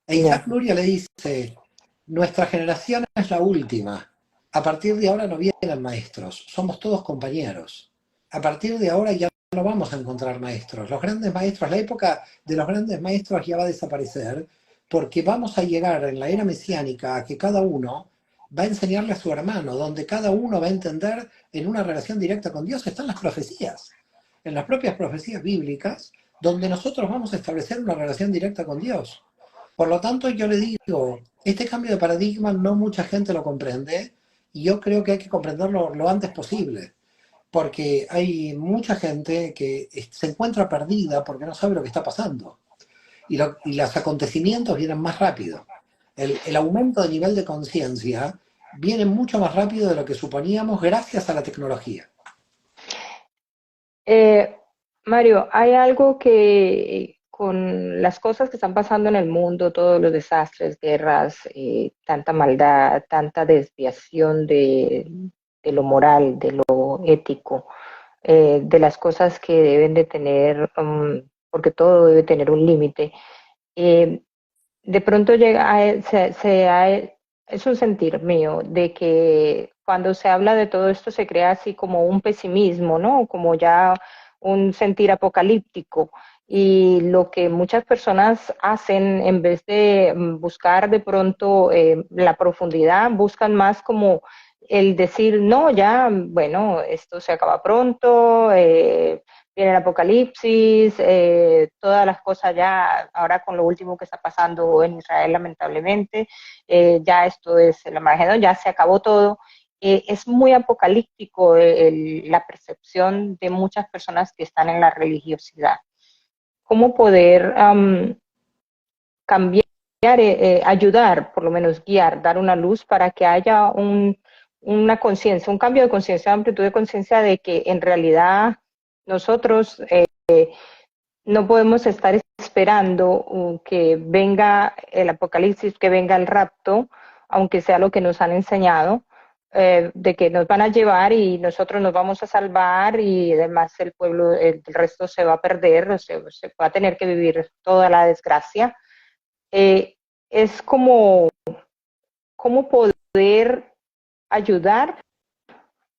E Isaac Ya. Luria le dice, nuestra generación es la última. A partir de ahora no vienen maestros, somos todos compañeros. A partir de ahora ya no vamos a encontrar maestros. Los grandes maestros, la época de los grandes maestros ya va a desaparecer, porque vamos a llegar en la era mesiánica a que cada uno va a enseñarle a su hermano, donde cada uno va a entender en una relación directa con Dios. Están las profecías, en las propias profecías bíblicas, donde nosotros vamos a establecer una relación directa con Dios. Por lo tanto, yo le digo, este cambio de paradigma no mucha gente lo comprende, y yo creo que hay que comprenderlo lo antes posible, porque hay mucha gente que se encuentra perdida porque no sabe lo que está pasando, y los acontecimientos vienen más rápido. El aumento de nivel de conciencia viene mucho más rápido de lo que suponíamos gracias a la tecnología. Eh, Mario, hay algo que con las cosas que están pasando en el mundo, todos los desastres, guerras, tanta maldad, tanta desviación de lo moral, de lo ético, de las cosas que deben de tener, porque todo debe tener un límite. eh, de pronto es un sentir mío de que cuando se habla de todo esto se crea así como un pesimismo, ¿no? Como ya un sentir apocalíptico. Y lo que muchas personas hacen, en vez de buscar de pronto la profundidad, buscan más como el decir, no, ya, bueno, esto se acaba pronto, viene el apocalipsis, todas las cosas ya, ahora con lo último que está pasando en Israel, lamentablemente, ya esto es el Armagedón, ya se acabó todo. Es muy apocalíptico la percepción de muchas personas que están en la religiosidad. ¿Cómo poder cambiar, ayudar, por lo menos guiar, dar una luz para que haya una conciencia, un cambio de conciencia, una amplitud de conciencia de que en realidad nosotros no podemos estar esperando que venga el apocalipsis, que venga el rapto, aunque sea lo que nos han enseñado, de que nos van a llevar y nosotros nos vamos a salvar y además el pueblo, el resto se va a perder, o se va a tener que vivir toda la desgracia. Eh, es como, cómo poder ayudar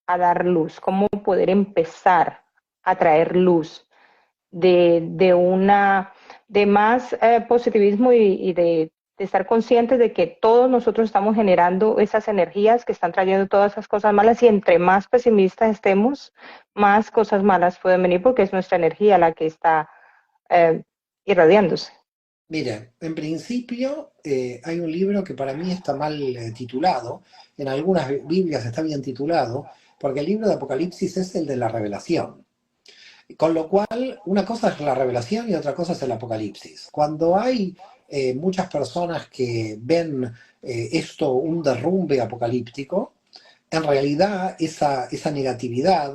a dar luz, cómo poder empezar a traer luz de de más positivismo y de estar conscientes de que todos nosotros estamos generando esas energías que están trayendo todas esas cosas malas y entre más pesimistas estemos, más cosas malas pueden venir porque es nuestra energía la que está eh, irradiándose. Mire, en principio hay un libro que para mí está mal titulado, en algunas Biblias está bien titulado, porque el libro de Apocalipsis es el de la revelación. Con lo cual, una cosa es la revelación y otra cosa es el Apocalipsis. Cuando hay muchas personas que ven esto un derrumbe apocalíptico, en realidad esa negatividad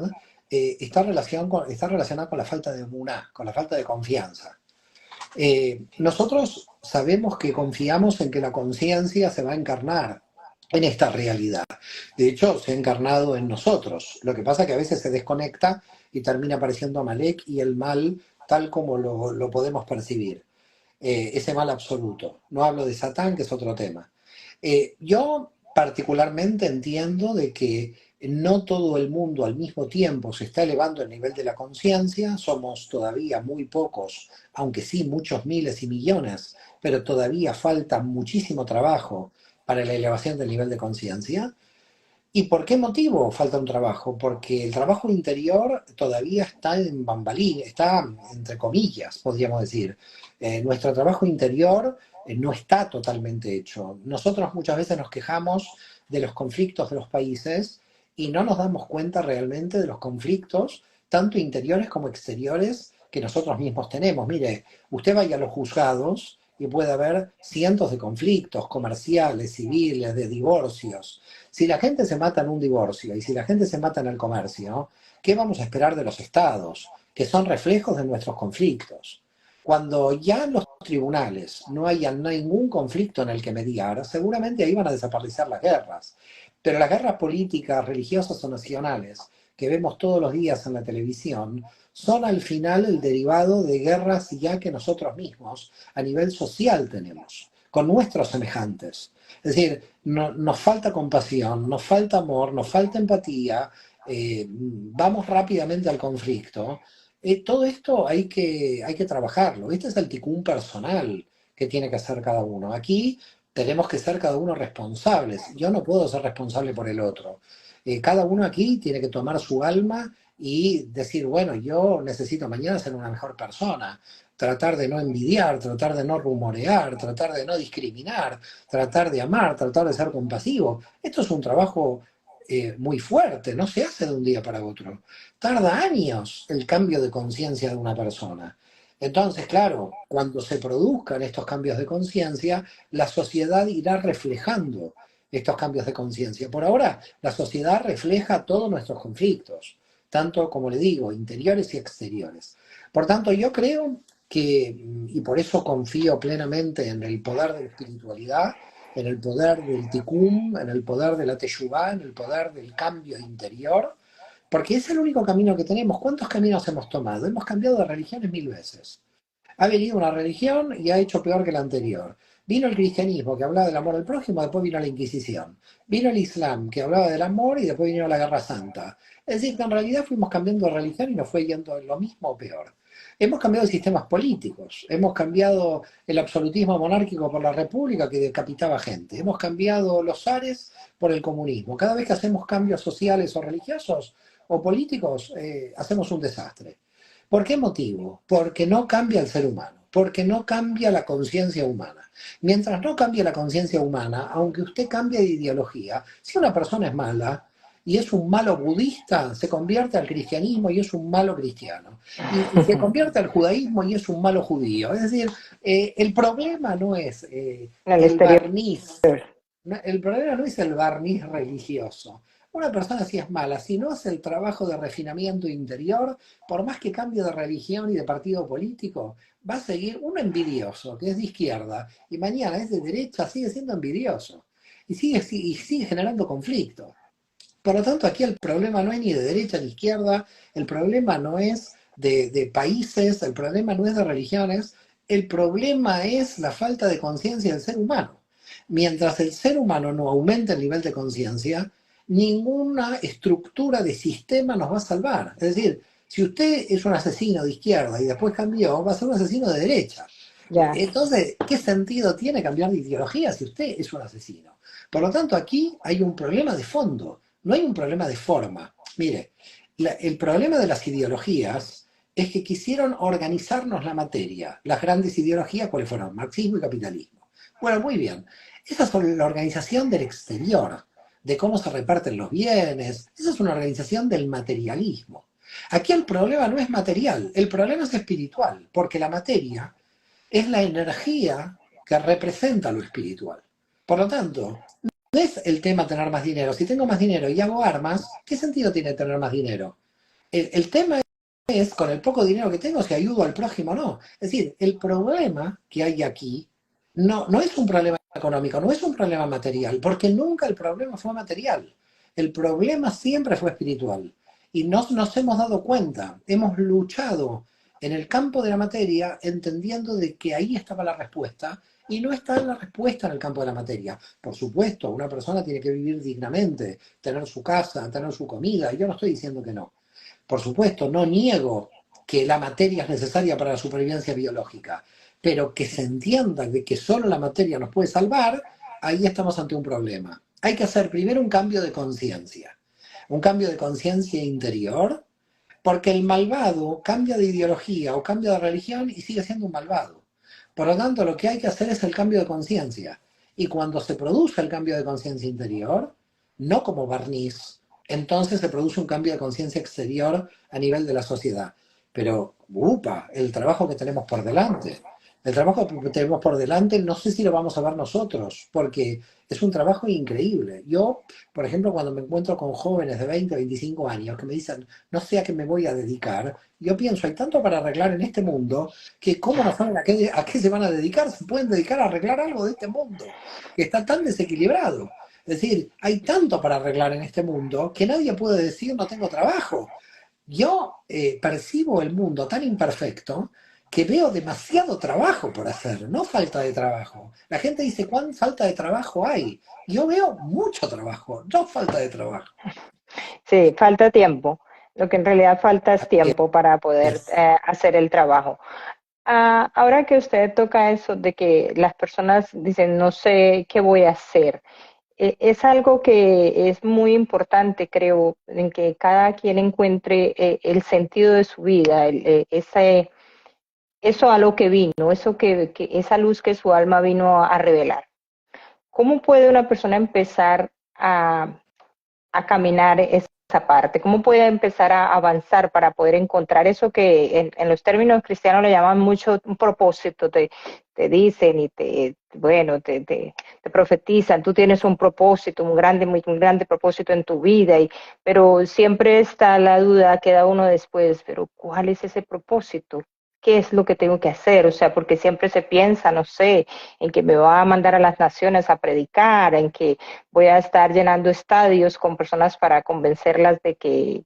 está relacionada con la falta de emuná, con la falta de confianza. Nosotros sabemos que confiamos en que la conciencia se va a encarnar en esta realidad. De hecho, se ha encarnado en nosotros. Lo que pasa es que a veces se desconecta y termina apareciendo Amalek y el mal tal como lo podemos percibir. Ese mal absoluto. No hablo de Satán, que es otro tema. Yo particularmente entiendo de que no todo el mundo al mismo tiempo se está elevando el nivel de la conciencia, somos todavía muy pocos, aunque sí muchos miles y millones, pero todavía falta muchísimo trabajo para la elevación del nivel de conciencia. ¿Y por qué motivo falta un trabajo? Porque el trabajo interior todavía está en bambalín, está entre comillas, podríamos decir. Nuestro trabajo interior no está totalmente hecho. Nosotros muchas veces nos quejamos de los conflictos de los países y no nos damos cuenta realmente de los conflictos, tanto interiores como exteriores, que nosotros mismos tenemos. Mire, usted vaya a los juzgados y puede haber cientos de conflictos comerciales, civiles, de divorcios. Si la gente se mata en un divorcio y si la gente se mata en el comercio, ¿qué vamos a esperar de los estados? Que son reflejos de nuestros conflictos. Cuando ya en los tribunales no haya ningún conflicto en el que mediar, seguramente ahí van a desaparecer las guerras. Pero las guerras políticas, religiosas o nacionales que vemos todos los días en la televisión son al final el derivado de guerras ya que nosotros mismos a nivel social tenemos, con nuestros semejantes. Es decir, nos falta compasión, nos falta amor, nos falta empatía, vamos rápidamente al conflicto. Todo esto hay que trabajarlo. Este es el ticún personal que tiene que hacer cada uno. Aquí tenemos que ser cada uno responsables. Yo no puedo ser responsable por el otro. Cada uno aquí tiene que tomar su alma y decir, bueno, yo necesito mañana ser una mejor persona, tratar de no envidiar, tratar de no rumorear, tratar de no discriminar, tratar de amar, tratar de ser compasivo. Esto es un trabajo muy fuerte, no se hace de un día para otro. Tarda años el cambio de conciencia de una persona. Entonces, claro, cuando se produzcan estos cambios de conciencia, la sociedad irá reflejando estos cambios de conciencia. Por ahora, la sociedad refleja todos nuestros conflictos, tanto, como le digo, interiores y exteriores. Por tanto, yo creo que, y por eso confío plenamente en el poder de la espiritualidad, en el poder del tikkun, en el poder de la teshuvá, en el poder del cambio interior, porque es el único camino que tenemos. ¿Cuántos caminos hemos tomado? Hemos cambiado de religiones 1000 veces. Ha venido una religión y ha hecho peor que la anterior. Vino el cristianismo, que hablaba del amor al prójimo, después vino la Inquisición. Vino el Islam, que hablaba del amor, y después vino la Guerra Santa. Es decir, que en realidad fuimos cambiando de religión y nos fue yendo lo mismo o peor. Hemos cambiado sistemas políticos, hemos cambiado el absolutismo monárquico por la república que decapitaba gente, hemos cambiado los zares por el comunismo. Cada vez que hacemos cambios sociales o religiosos o políticos, hacemos un desastre. ¿Por qué motivo? Porque no cambia el ser humano, porque no cambia la conciencia humana. Mientras no cambie la conciencia humana, aunque usted cambie de ideología, si una persona es mala y es un malo budista, se convierte al cristianismo y es un malo cristiano. Y se convierte al judaísmo y es un malo judío. Es decir, el problema no es el el exterior. barniz, el problema no es el barniz religioso. Una persona si es mala, si no hace el trabajo de refinamiento interior, por más que cambie de religión y de partido político, va a seguir un envidioso, que es de izquierda, y mañana es de derecha, sigue siendo envidioso. Y sigue generando conflicto. Por lo tanto, aquí el problema no es ni de derecha ni izquierda, el problema no es de países, el problema no es de religiones, el problema es la falta de conciencia del ser humano. Mientras el ser humano no aumente el nivel de conciencia, ninguna estructura de sistema nos va a salvar. Es decir, si usted es un asesino de izquierda y después cambió, va a ser un asesino de derecha. Ya. Entonces, ¿qué sentido tiene cambiar de ideología si usted es un asesino? Por lo tanto, aquí hay un problema de fondo, no hay un problema de forma. Mire, el problema de las ideologías es que quisieron organizarnos la materia. Las grandes ideologías, ¿cuáles fueron? Marxismo y capitalismo. Bueno, muy bien. Esa es la organización del exterior, de cómo se reparten los bienes. Esa es una organización del materialismo. Aquí el problema no es material, el problema es espiritual, porque la materia es la energía que representa lo espiritual. Por lo tanto, no es el tema tener más dinero. Si tengo más dinero y hago armas, ¿qué sentido tiene tener más dinero? El tema es, con el poco dinero que tengo, si ayudo al prójimo o no. Es decir, el problema que hay aquí No, no es un problema económico, no es un problema material, porque nunca el problema fue material. El problema siempre fue espiritual. Y nos hemos dado cuenta, hemos luchado en el campo de la materia entendiendo de que ahí estaba la respuesta y no está la respuesta en el campo de la materia. Por supuesto, una persona tiene que vivir dignamente, tener su casa, tener su comida, y yo no estoy diciendo que no. Por supuesto, no niego que la materia es necesaria para la supervivencia biológica, pero que se entienda de que solo la materia nos puede salvar, ahí estamos ante un problema. Hay que hacer primero un cambio de conciencia interior, porque el malvado cambia de ideología o cambia de religión y sigue siendo un malvado. Por lo tanto, lo que hay que hacer es el cambio de conciencia. Y cuando se produce el cambio de conciencia interior, no como barniz, entonces se produce un cambio de conciencia exterior a nivel de la sociedad. Pero, upa, el trabajo que tenemos por delante. El trabajo que tenemos por delante no sé si lo vamos a ver nosotros, porque es un trabajo increíble. Yo, por ejemplo, cuando me encuentro con jóvenes de 20, 25 años que me dicen, no sé a qué me voy a dedicar, yo pienso, hay tanto para arreglar en este mundo que cómo no saben a qué se van a dedicar, se pueden dedicar a arreglar algo de este mundo, que está tan desequilibrado. Es decir, hay tanto para arreglar en este mundo que nadie puede decir no tengo trabajo. Yo percibo el mundo tan imperfecto que veo demasiado trabajo por hacer, no falta de trabajo. La gente dice, ¿cuán falta de trabajo hay? Yo veo mucho trabajo, no falta de trabajo. Sí, falta tiempo. Lo que en realidad falta es Así tiempo para poder es. hacer el trabajo. Ahora que usted toca eso de que las personas dicen, no sé qué voy a hacer, es algo que es muy importante, creo, en que cada quien encuentre el sentido de su vida, eso a lo que vino, esa luz que su alma vino a revelar. ¿Cómo puede una persona empezar a caminar esa parte? ¿Cómo puede empezar a avanzar para poder encontrar eso que en los términos cristianos le llaman mucho un propósito? Te dicen y bueno, te profetizan, tú tienes un propósito, un grande propósito en tu vida, pero siempre está la duda, queda uno después, pero ¿cuál es ese propósito? ¿Qué es lo que tengo que hacer? O sea, porque siempre se piensa, no sé, en que me va a mandar a las naciones a predicar, en que voy a estar llenando estadios con personas para convencerlas de que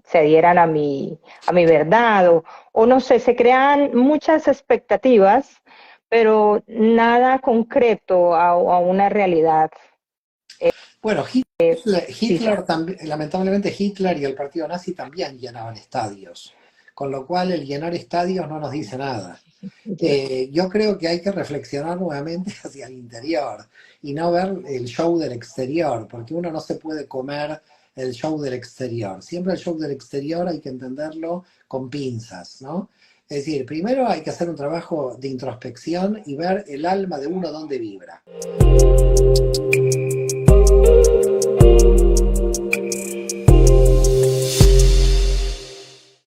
se adhieran a mi verdad, o no sé, se crean muchas expectativas, pero nada concreto a una realidad Bueno, fija. Hitler también, lamentablemente Hitler y el partido nazi también llenaban estadios, con lo cual el llenar estadios no nos dice nada. Yo creo que hay que reflexionar nuevamente hacia el interior y no ver el show del exterior, porque uno no se puede comer el show del exterior. Siempre el show del exterior hay que entenderlo con pinzas, ¿no? Es decir, primero hay que hacer un trabajo de introspección y ver el alma de uno dónde vibra.